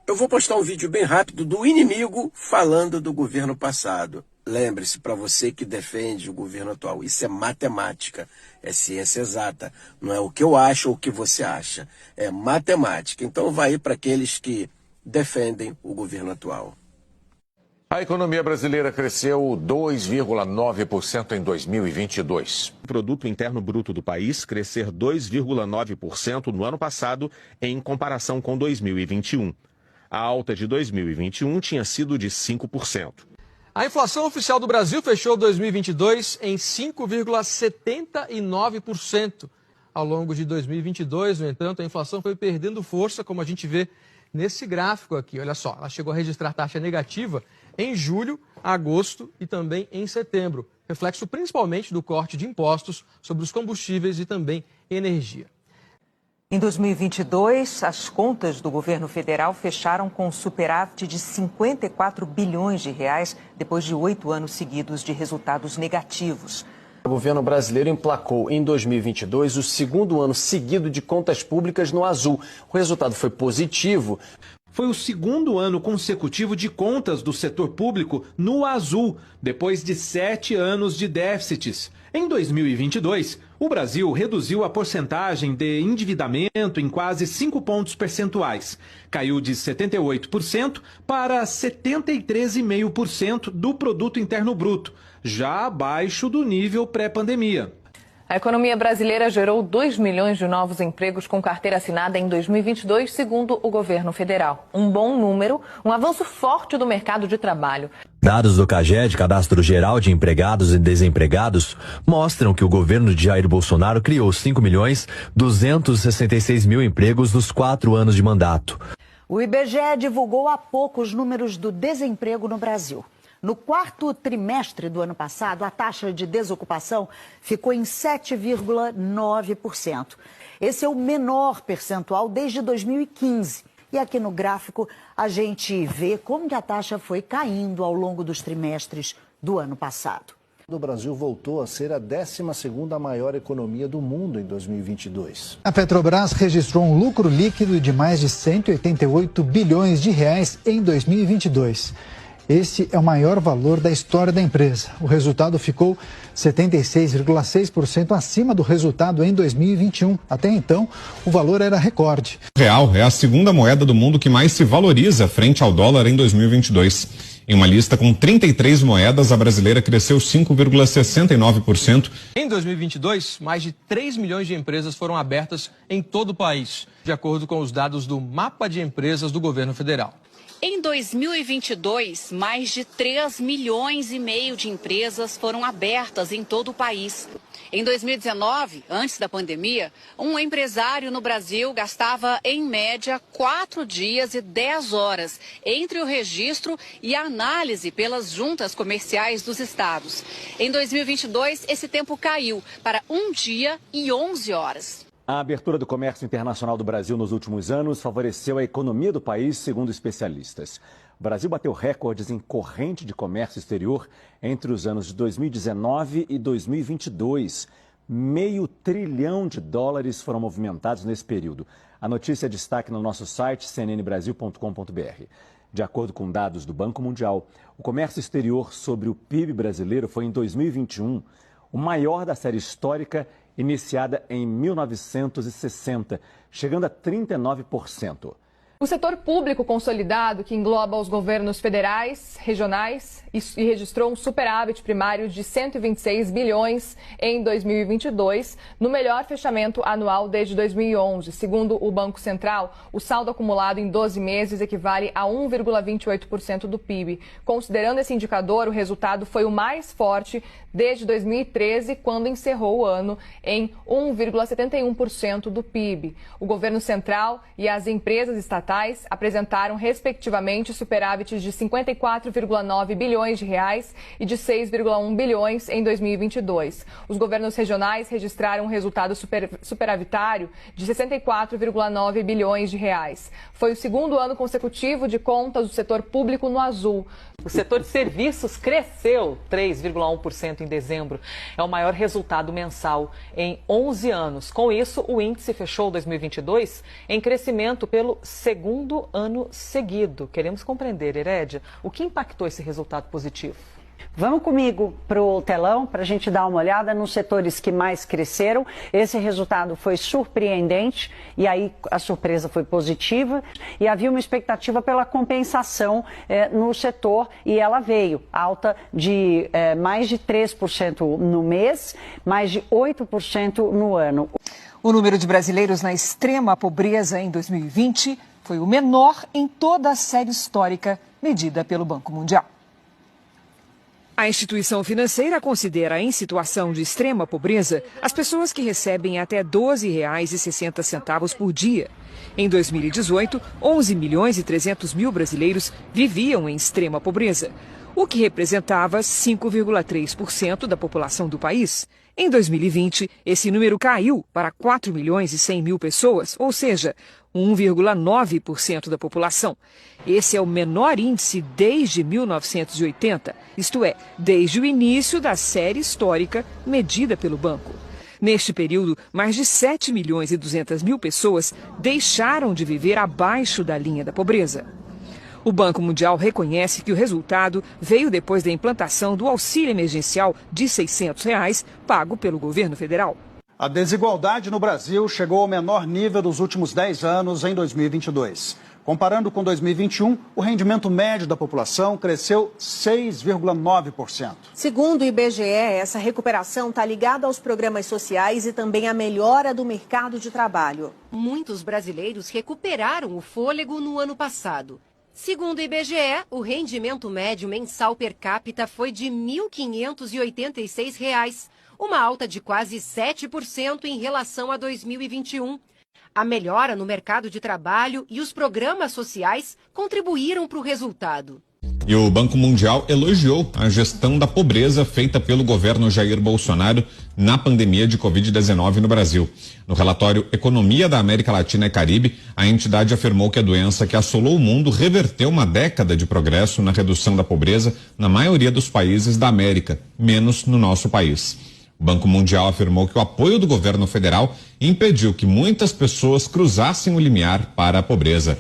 Eu vou postar um vídeo bem rápido do inimigo falando do governo passado. Lembre-se, para você que defende o governo atual, isso é matemática, é ciência exata. Não é o que eu acho ou o que você acha, é matemática. Então vai para aqueles que defendem o governo atual. A economia brasileira cresceu 2,9% em 2022. O produto interno bruto do país crescer 2,9% no ano passado em comparação com 2021. A alta de 2021 tinha sido de 5%. A inflação oficial do Brasil fechou 2022 em 5,79%. Ao longo de 2022, no entanto, a inflação foi perdendo força, como a gente vê nesse gráfico aqui. Olha só, ela chegou a registrar taxa negativa em julho, agosto e também em setembro. Reflexo principalmente do corte de impostos sobre os combustíveis e também energia. Em 2022, as contas do governo federal fecharam com superávit de 54 bilhões de reais, depois de 8 anos seguidos de resultados negativos. O governo brasileiro emplacou em 2022 o segundo ano seguido de contas públicas no azul. O resultado foi positivo. Foi o segundo ano consecutivo de contas do setor público no azul, depois de 7 anos de déficits. Em 2022, o Brasil reduziu a porcentagem de endividamento em quase 5 pontos percentuais. Caiu de 78% para 73,5% do produto interno bruto, já abaixo do nível pré-pandemia. A economia brasileira gerou 2 milhões de novos empregos com carteira assinada em 2022, segundo o governo federal. Um bom número, um avanço forte do mercado de trabalho. Dados do CAGED, Cadastro Geral de Empregados e Desempregados, mostram que o governo de Jair Bolsonaro criou 5.266.000 empregos nos 4 anos de mandato. O IBGE divulgou há pouco os números do desemprego no Brasil. No quarto trimestre do ano passado, a taxa de desocupação ficou em 7,9%. Esse é o menor percentual desde 2015. E aqui no gráfico a gente vê como que a taxa foi caindo ao longo dos trimestres do ano passado. O Brasil voltou a ser a 12ª maior economia do mundo em 2022. A Petrobras registrou um lucro líquido de mais de 188 bilhões de reais em 2022. Esse é o maior valor da história da empresa. O resultado ficou 76,6% acima do resultado em 2021. Até então, o valor era recorde. O real é a segunda moeda do mundo que mais se valoriza frente ao dólar em 2022. Em uma lista com 33 moedas, a brasileira cresceu 5,69%. Em 2022, mais de 3 milhões de empresas foram abertas em todo o país, de acordo com os dados do Mapa de Empresas do Governo Federal. Em 2022, mais de 3 milhões e meio de empresas foram abertas em todo o país. Em 2019, antes da pandemia, um empresário no Brasil gastava, em média, 4 dias e 10 horas entre o registro e a análise pelas juntas comerciais dos estados. Em 2022, esse tempo caiu para 1 dia e 11 horas. A abertura do comércio internacional do Brasil nos últimos anos favoreceu a economia do país, segundo especialistas. O Brasil bateu recordes em corrente de comércio exterior entre os anos de 2019 e 2022. R$500 bilhão foram movimentados nesse período. A notícia é destaque no nosso site cnnbrasil.com.br. De acordo com dados do Banco Mundial, o comércio exterior sobre o PIB brasileiro foi em 2021 o maior da série histórica iniciada em 1960, chegando a 39%. O setor público consolidado, que engloba os governos federais, regionais e registrou um superávit primário de 126 bilhões em 2022, no melhor fechamento anual desde 2011. Segundo o Banco Central, o saldo acumulado em 12 meses equivale a 1,28% do PIB. Considerando esse indicador, o resultado foi o mais forte desde 2013, quando encerrou o ano em 1,71% do PIB. O governo central e as empresas estatais apresentaram, respectivamente, superávites de 54,9 bilhões de reais e de 6,1 bilhões em 2022. Os governos regionais registraram um resultado superavitário de 64,9 bilhões de reais. Foi o segundo ano consecutivo de contas do setor público no azul. O setor de serviços cresceu 3,1% em dezembro. É o maior resultado mensal em 11 anos. Com isso, o índice fechou 2022 em crescimento pelo segundo segundo ano seguido. Queremos compreender, Herédia, o que impactou esse resultado positivo? Vamos comigo para o telão para a gente dar uma olhada nos setores que mais cresceram. Esse resultado foi surpreendente e aí a surpresa foi positiva e havia uma expectativa pela compensação no setor e ela veio, alta de mais de 3% no mês, mais de 8% no ano. O número de brasileiros na extrema pobreza em 2020 foi o menor em toda a série histórica medida pelo Banco Mundial. A instituição financeira considera em situação de extrema pobreza as pessoas que recebem até R$ 12,60 por dia. Em 2018, 11 milhões e 300 mil brasileiros viviam em extrema pobreza, o que representava 5,3% da população do país. Em 2020, esse número caiu para 4 milhões e 100 mil pessoas, ou seja, 1,9% da população. Esse é o menor índice desde 1980, isto é, desde o início da série histórica medida pelo banco. Neste período, mais de 7 milhões e 200 mil pessoas deixaram de viver abaixo da linha da pobreza. O Banco Mundial reconhece que o resultado veio depois da implantação do auxílio emergencial de R$ 600 pago pelo governo federal. A desigualdade no Brasil chegou ao menor nível dos últimos 10 anos em 2022. Comparando com 2021, o rendimento médio da população cresceu 6,9%. Segundo o IBGE, essa recuperação está ligada aos programas sociais e também à melhora do mercado de trabalho. Muitos brasileiros recuperaram o fôlego no ano passado. Segundo o IBGE, o rendimento médio mensal per capita foi de R$ 1.586, uma alta de quase 7% em relação a 2021. A melhora no mercado de trabalho e os programas sociais contribuíram para o resultado. E o Banco Mundial elogiou a gestão da pobreza feita pelo governo Jair Bolsonaro na pandemia de Covid-19 no Brasil. No relatório Economia da América Latina e Caribe, a entidade afirmou que a doença que assolou o mundo reverteu uma década de progresso na redução da pobreza na maioria dos países da América, menos no nosso país. O Banco Mundial afirmou que o apoio do governo federal impediu que muitas pessoas cruzassem o limiar para a pobreza.